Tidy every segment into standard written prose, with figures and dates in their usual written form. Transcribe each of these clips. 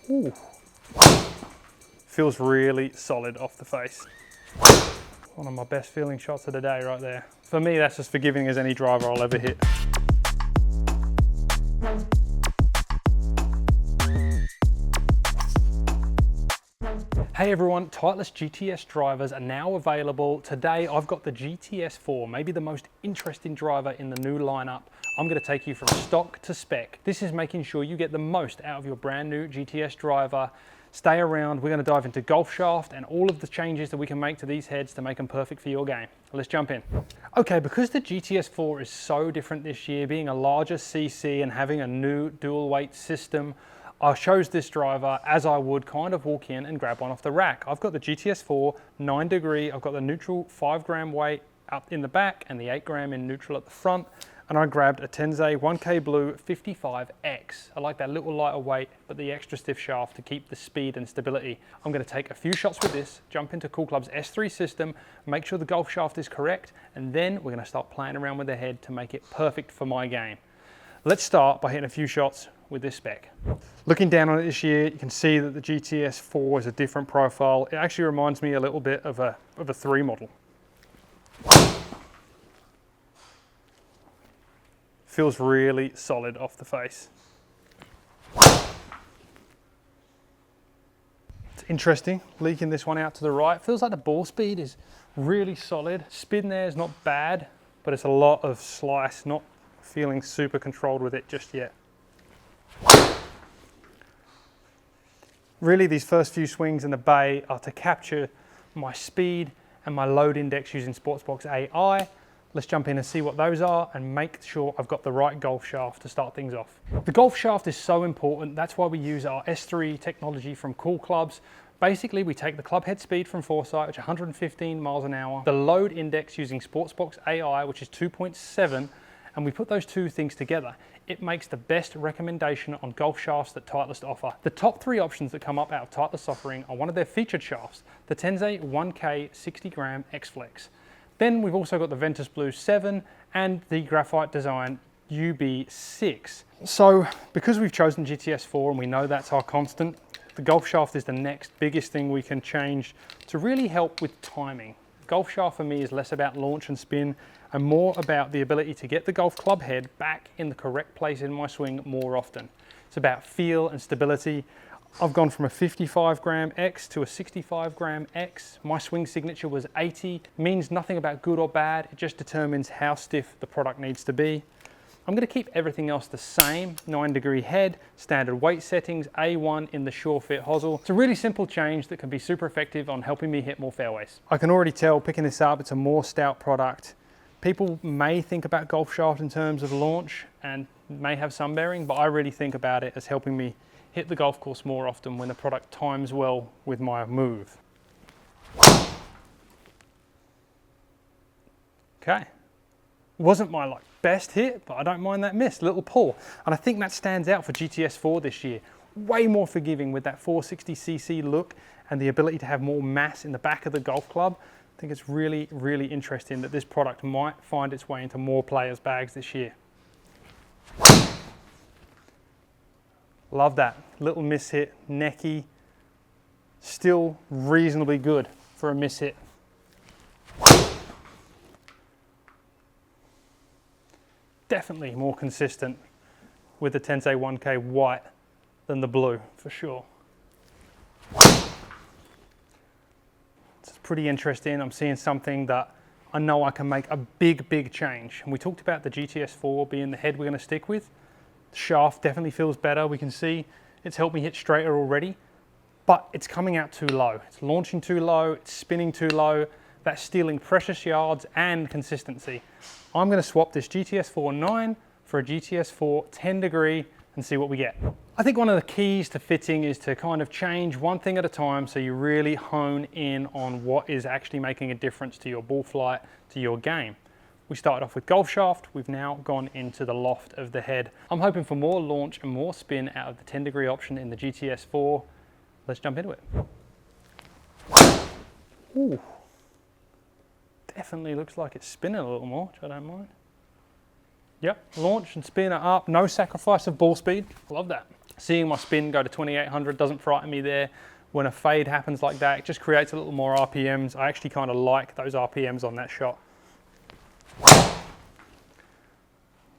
Ooh. Feels really solid off the face. One of my best feeling shots of the day right there. For me, that's as forgiving as any driver I'll ever hit. Hey everyone, Titleist GTS drivers are now available. Today I've got the GTS4, maybe the most interesting driver in the new lineup. I'm going to take you from stock to spec. This is making sure you get the most out of your brand new GTS driver. Stay around, we're going to dive into golf shaft and all of the changes that we can make to these heads to make them perfect for your game. Let's jump in. Okay, because the GTS4 is so different this year, being a larger CC and having a new dual weight system, I chose this driver as I would kind of walk in and grab one off the rack. I've got the GTS4 9 degree, I've got the neutral 5 gram weight up in the back and the 8 gram in neutral at the front. And I grabbed a Tensei 1K Blue 55X. I like that little lighter weight, but the extra stiff shaft to keep the speed and stability. I'm gonna take a few shots with this, jump into CoolClubs S3 system, make sure the golf shaft is correct, and then we're gonna start playing around with the head to make it perfect for my game. Let's start by hitting a few shots with this spec. Looking down on it this year, you can see that the GTS4 is a different profile. It actually reminds me a little bit of a 3 model. Feels really solid off the face. It's interesting, leaking this one out to the right. Feels like the ball speed is really solid. Spin there is not bad, but it's a lot of slice, not feeling super controlled with it just yet. Really, these first few swings in the bay are to capture my speed and my load index using Sportsbox AI. Let's jump in and see what those are and make sure I've got the right golf shaft to start things off. The golf shaft is so important. That's why we use our S3 technology from CoolClubs. Basically, we take the club head speed from Foresight, which is 115 miles an hour, the load index using Sportsbox AI, which is 2.7, and we put those two things together. It makes the best recommendation on golf shafts that Titleist offer. The top 3 options that come up out of Titleist's offering are one of their featured shafts, the Tensei 1K 60 gram X-Flex. Then we've also got the Ventus Blue 7 and the Graphite Design UB6. So because we've chosen GTS4 and we know that's our constant, the golf shaft is the next biggest thing we can change to really help with timing. Golf shaft for me is less about launch and spin and more about the ability to get the golf club head back in the correct place in my swing more often. It's about feel and stability. I've gone from a 55 gram X to a 65 gram X. My swing signature was 80. Means nothing about good or bad. It just determines how stiff the product needs to be. I'm going to keep everything else the same. 9 degree head, standard weight settings, A1 in the sure fit hosel. It's a really simple change that can be super effective on helping me hit more fairways. I can already tell picking this up, it's a more stout product. People may think about golf shaft in terms of launch and may have some bearing, but I really think about it as helping me hit the golf course more often when the product times well with my move. Okay, wasn't my best hit, but I don't mind that miss, little pull. And I think that stands out for GTS4 this year. Way more forgiving with that 460cc look and the ability to have more mass in the back of the golf club. I think it's really, really interesting that this product might find its way into more players' bags this year. Love that, little miss hit, necky, still reasonably good for a miss hit. Definitely more consistent with the Tensei 1K white than the blue, for sure. It's pretty interesting. I'm seeing something that I know I can make a big, big change. And we talked about the GTS4 being the head we're going to stick with. Shaft definitely feels better. We can see it's helped me hit straighter already, but it's coming out too low. It's launching too low, it's spinning too low. That's stealing precious yards and consistency. I'm going to swap this GTS4 9 for a GTS4 10 degree and see what we get. I think one of the keys to fitting is to kind of change one thing at a time so you really hone in on what is actually making a difference to your ball flight, to your game. We started off with golf shaft, we've now gone into the loft of the head. I'm hoping for more launch and more spin out of the 10 degree option in the GTS4. Let's jump into it. Ooh. Definitely looks like it's spinning a little more, which I don't mind. Yep, launch and spin are up, no sacrifice of ball speed. Love that. Seeing my spin go to 2800 doesn't frighten me there. When a fade happens like that, it just creates a little more RPMs. I actually kind of like those RPMs on that shot.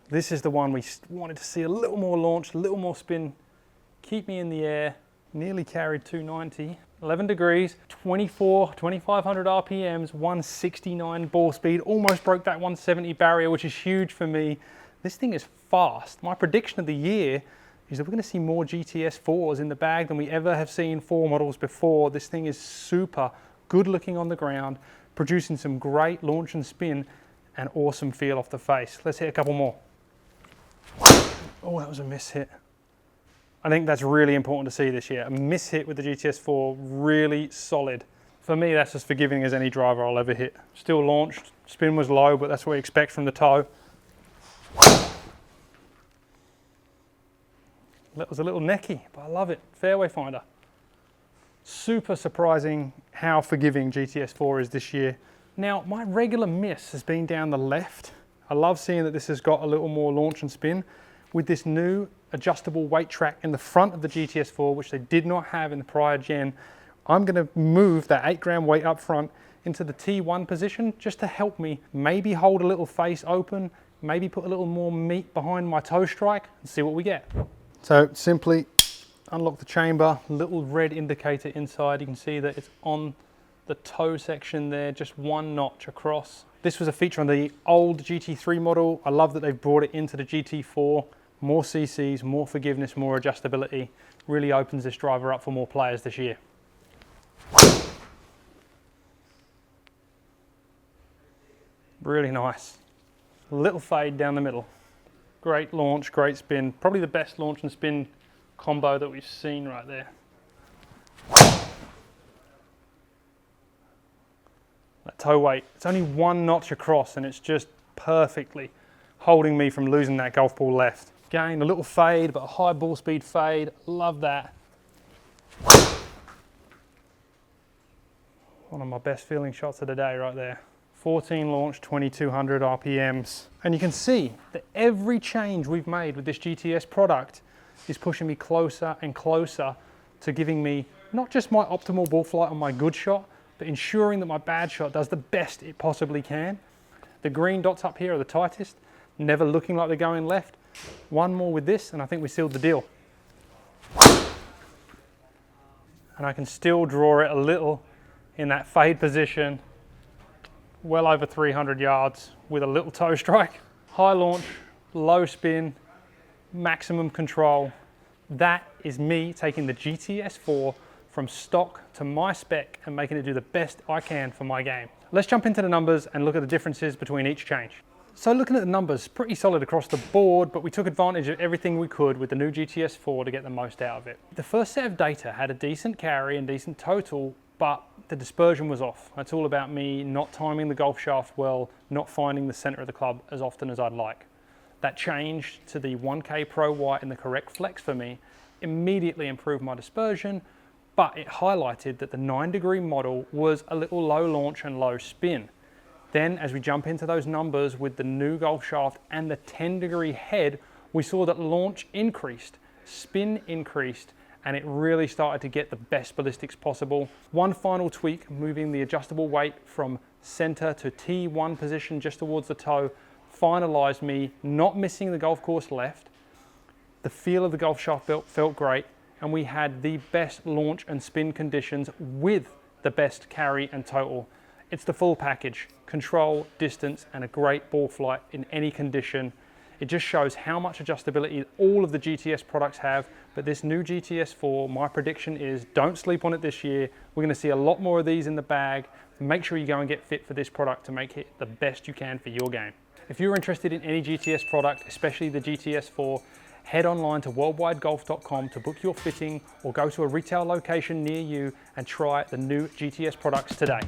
This is the one we wanted to see a little more launch, a little more spin, keep me in the air. Nearly carried 290. 11 degrees, 2,500 RPMs, 169 ball speed, almost broke that 170 barrier, which is huge for me. This thing is fast. My prediction of the year is that we're going to see more GTS4s in the bag than we ever have seen 4 models before. This thing is super good looking on the ground, producing some great launch and spin and awesome feel off the face. Let's hit a couple more. Oh, that was a miss hit. I think that's really important to see this year. A miss hit with the GTS4, really solid. For me, that's as forgiving as any driver I'll ever hit. Still launched, spin was low, but that's what we expect from the toe. That was a little necky, but I love it. Fairway finder. Super surprising how forgiving GTS4 is this year. Now, my regular miss has been down the left. I love seeing that this has got a little more launch and spin. With this new adjustable weight track in the front of the GTS4, which they did not have in the prior gen, I'm going to move that 8 gram weight up front into the T1 position just to help me maybe hold a little face open, maybe put a little more meat behind my toe strike and see what we get. So simply unlock the chamber, little red indicator inside. You can see that it's on the toe section there, just 1 notch across. This was a feature on the old GT3 model. I love that they've brought it into the GT4. More CCs, more forgiveness, more adjustability. Really opens this driver up for more players this year. Really nice. Little fade down the middle. Great launch, great spin. Probably the best launch and spin combo that we've seen right there. That toe weight, it's only 1 notch across and it's just perfectly holding me from losing that golf ball left. Again, a little fade, but a high ball speed fade. Love that. One of my best feeling shots of the day right there. 14 launch, 2200 RPMs. And you can see that every change we've made with this GTS product is pushing me closer and closer to giving me not just my optimal ball flight on my good shot, but ensuring that my bad shot does the best it possibly can. The green dots up here are the tightest, never looking like they're going left. One more with this and I think we sealed the deal. And I can still draw it a little in that fade position, well over 300 yards with a little toe strike. High launch, low spin, maximum control. That is me taking the GTS4 from stock to my spec and making it do the best I can for my game. Let's jump into the numbers and look at the differences between each change. So looking at the numbers, pretty solid across the board, but we took advantage of everything we could with the new GTS4 to get the most out of it. The first set of data had a decent carry and decent total, but the dispersion was off. That's all about me not timing the golf shaft well, not finding the center of the club as often as I'd like. That change to the 1K Pro White and the correct flex for me immediately improved my dispersion, but it highlighted that the 9-degree model was a little low launch and low spin. Then as we jump into those numbers with the new golf shaft and the 10-degree head, we saw that launch increased, spin increased, and it really started to get the best ballistics possible. One final tweak, moving the adjustable weight from center to T1 position just towards the toe, finalized me not missing the golf course left. The feel of the golf shaft felt great, and we had the best launch and spin conditions with the best carry and total. It's the full package, control, distance, and a great ball flight in any condition. It just shows how much adjustability all of the GTS products have, but this new GTS4, my prediction is don't sleep on it this year. We're gonna see a lot more of these in the bag. Make sure you go and get fit for this product to make it the best you can for your game. If you're interested in any GTS product, especially the GTS4, head online to worldwidegolf.com to book your fitting or go to a retail location near you and try the new GTS products today.